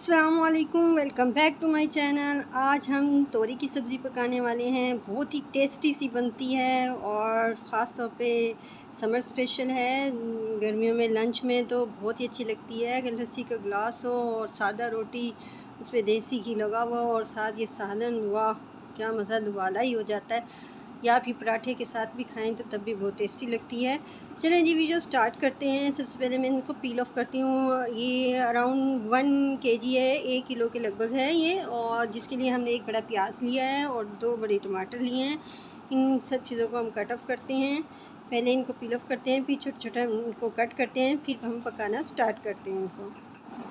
अस्सलामुअलैकुम, welcome back to my channel. आज हम तोरी की सब्ज़ी पकाने वाले हैं। बहुत ही टेस्टी सी बनती है और ख़ास तौर पे समर स्पेशल है। गर्मियों में लंच में तो बहुत ही अच्छी लगती है। अगर लस्सी का गिलास हो और सादा रोटी उस पर देसी घी लगा हुआ हो और साथ ये सालन, वाह क्या मज़ा दुबाला ही हो जाता है। या फिर पराठे के साथ भी खाएं तो तब भी बहुत टेस्टी लगती है। चलें जी, वीडियो स्टार्ट करते हैं। सबसे पहले मैं इनको पील ऑफ करती हूँ। ये अराउंड 1 केजी है, 1 किलो के लगभग है ये, और जिसके लिए हमने एक बड़ा प्याज लिया है और 2 बड़े टमाटर लिए हैं। इन सब चीज़ों को हम कट ऑफ करते हैं। पहले इनको पील ऑफ करते हैं, फिर छोटा छोटा इनको कट करते हैं, फिर हम पकाना स्टार्ट करते हैं इनको।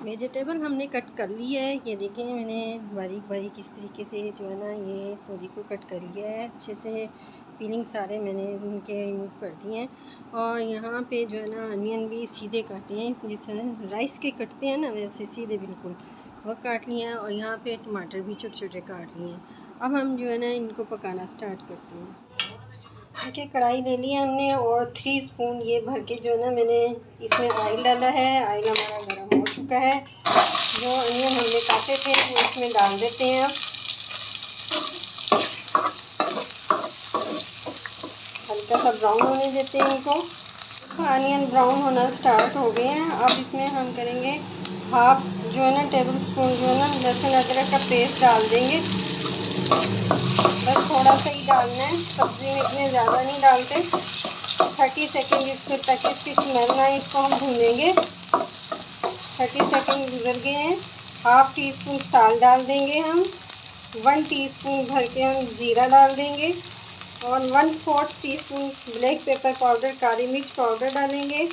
वेजिटेबल हमने कट कर ली है। ये देखें, मैंने बारीक बारीक इस तरीके से जो है ना ये तोरी को कट कर लिया है। अच्छे से पीलिंग सारे मैंने इनके रिमूव कर दिए हैं। और यहाँ पे जो है ना अनियन भी सीधे काटे हैं, जिस तरह राइस के कटते हैं ना वैसे सीधे बिल्कुल वह काट लिए हैं। और यहाँ पे टमाटर भी छोटे छोटे काट लिए हैं। अब हम जो है ना इनको पकाना स्टार्ट करते हैं। देखिए, कढ़ाई ले ली है हमने और 3 स्पून ये भर के जो है ना मैंने इसमें ऑयल डाला है। ऑयल हमारा गर्म हो चुका है। जो अनियन हमने काटे थे वो इसमें डाल देते हैं। अब हल्का सा ब्राउन होने देते हैं इनको। अनियन ब्राउन होना स्टार्ट हो गए हैं। अब इसमें हम करेंगे हाफ जो है ना टेबल स्पून जो है ना लहसुन अदरक का पेस्ट डाल देंगे। बस थोड़ा सा ही डालना है, सब्ज़ी में इतने ज़्यादा नहीं डालते। 30 सेकंड इसको, ताकि इसकी स्मेल ना, इसको हम भूनेंगे। 30 सेकंड गुजर गए हैं। हाफ टी स्पून साल्ट डाल देंगे हम। 1 टीस्पून भर के हम जीरा डाल देंगे और 1/4 टीस्पून ब्लैक पेपर पाउडर, काली मिर्च पाउडर डालेंगे।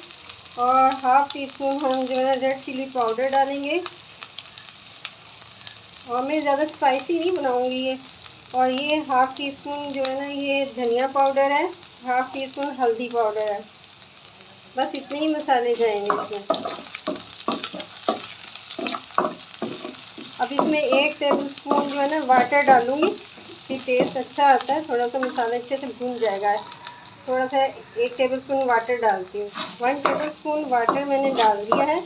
और हाफ टी स्पून हम जो है रेड चिली पाउडर डालेंगे। और मैं ज़्यादा स्पाइसी नहीं बनाऊँगी ये। और ये हाफ टी स्पून जो है ना ये धनिया पाउडर है। हाफ टी स्पून हल्दी पाउडर है। बस इतने ही मसाले जाएंगे इसमें। अब इसमें 1 टेबल स्पून जो है ना वाटर डालूँगी, फिर टेस्ट अच्छा आता है। थोड़ा सा मसाला अच्छे से भून जाएगा। थोड़ा सा 1 टेबल स्पून वाटर डालती हूँ। 1 टेबल स्पून वाटर मैंने डाल दिया है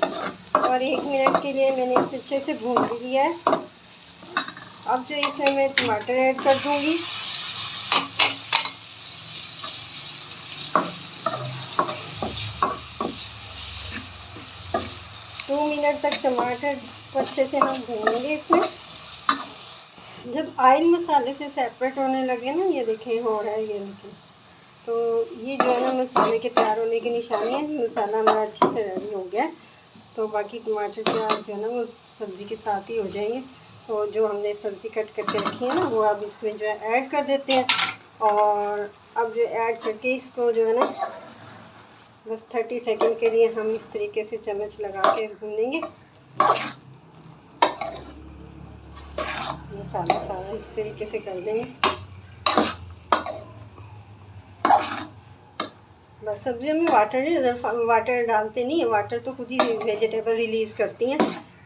और 1 मिनट के लिए मैंने इसे अच्छे से भून भी लिया है। अब जो इसमें मैं टमाटर ऐड कर दूंगी। दो मिनट तक टमाटर को अच्छे से हम भूनेंगे इसमें। जब ऑयल मसाले से सेपरेट होने लगे ना, ये देखें हो रहा है, ये देखें, तो ये जो है ना मसाले के तैयार होने की निशानी है। मसाला हमारा अच्छे से रेडी हो गया है। तो बाकी टमाटर प्याज जो है ना वो सब्ज़ी के साथ ही हो जाएंगे। तो जो हमने सब्ज़ी कट करके रखी है ना वो अब इसमें जो है ऐड कर देते हैं। और अब जो ऐड करके इसको जो है ना बस 30 सेकंड के लिए हम इस तरीके से चम्मच लगा के भूनेंगे। मसाला सारा इस तरीके से कर देंगे। बस सब्जियों में वाटर डालते नहीं है। वाटर तो खुद ही वेजिटेबल रिलीज़ करती हैं,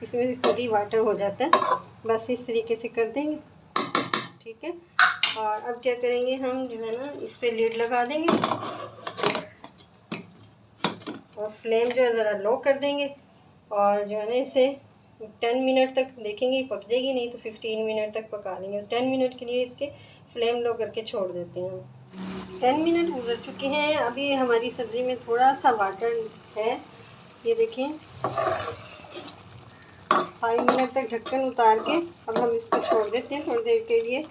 इसमें खुद ही वाटर हो जाता है। बस इस तरीके से कर देंगे, ठीक है। और अब क्या करेंगे हम जो है ना इस पर लिड लगा देंगे और फ्लेम जो है ज़रा लो कर देंगे। और जो है ना इसे 10 मिनट तक देखेंगे, पक जाएगी, नहीं तो 15 मिनट तक पका लेंगे। 10 मिनट के लिए इसके फ्लेम लो करके छोड़ देते हैं। 10 मिनट गुजर चुके हैं। अभी हमारी सब्ज़ी में थोड़ा सा वाटर है, ये देखें। 5 मिनट तक ढक्कन उतार के अब हम इसको छोड़ देते हैं थोड़ी देर के लिए,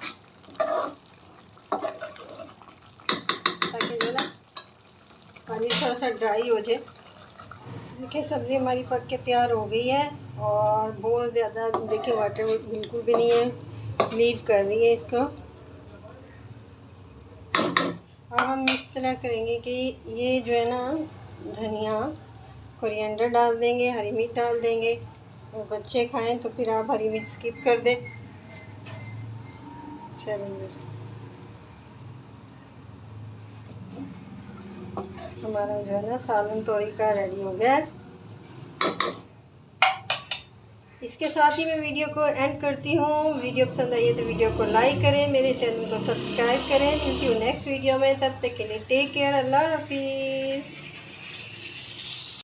ताकि जो ना पानी थोड़ा सा ड्राई हो जाए। देखिए, सब्ज़ी हमारी पक के तैयार हो गई है और बहुत ज़्यादा देखिए वाटर बिल्कुल भी नहीं है, लीव कर रही है इसको। अब हम इस तरह करेंगे कि ये जो है ना धनिया, कोरिएंडर डाल देंगे, हरी मिर्च डाल देंगे। और बच्चे खाएं तो फिर आप हरी मिर्च स्किप कर दें। चलिए, हमारा जो है ना सालन तोरी का रेडी हो गया है। इसके साथ ही मैं वीडियो को एंड करती हूँ। वीडियो पसंद आई है तो वीडियो को लाइक करें, मेरे चैनल को सब्सक्राइब करें। मिलती हूँ नेक्स्ट वीडियो में, तब तक के लिए टेक केयर, अल्लाह हाफिज़।